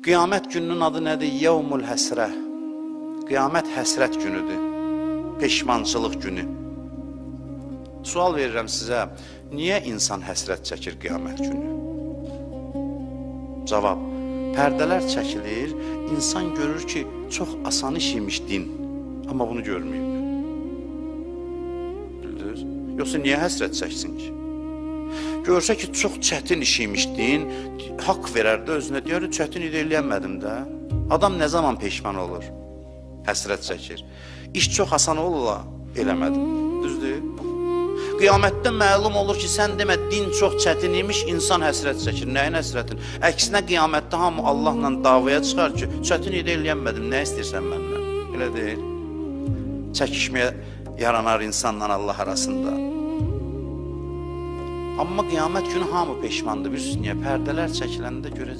Qiyamət gününün adı nədir? Yevmul həsrə. Qiyamət həsrət günüdür. Peşmançılıq günü. Sual verirəm sizə, niyə insan həsrət çəkir qiyamət günü? Cavab, pərdələr çəkilir, insan görür ki, çox asan iş imiş din, amma bunu görməyib. Bildiniz? Yoxsa niyə həsrət çəksin ki? Görsə ki, çox çətin iş imiş din, haqq verərdi özünə, deyər, çətin idi, eləyənmədim də. Adam nə zaman peşman olur? Həsrət çəkir. İş çox asan olurla, eləmədim. Düzdür? Qiyamətdə məlum olur ki, sən demə, din çox çətin imiş, insan həsrət çəkir. Nəyin həsrətin? Əksinə qiyamətdə hamı Allahla davaya çıxar ki, çətin idi, eləyənmədim, nə istəyirsən məndən? Elə deyil. Çəkişməyə yaranar insanla Allah arasında. Amma qiyamət günü hamı peşmandır. Bilirsiniz niyə? Pərdələr çəkiləndə görəcək.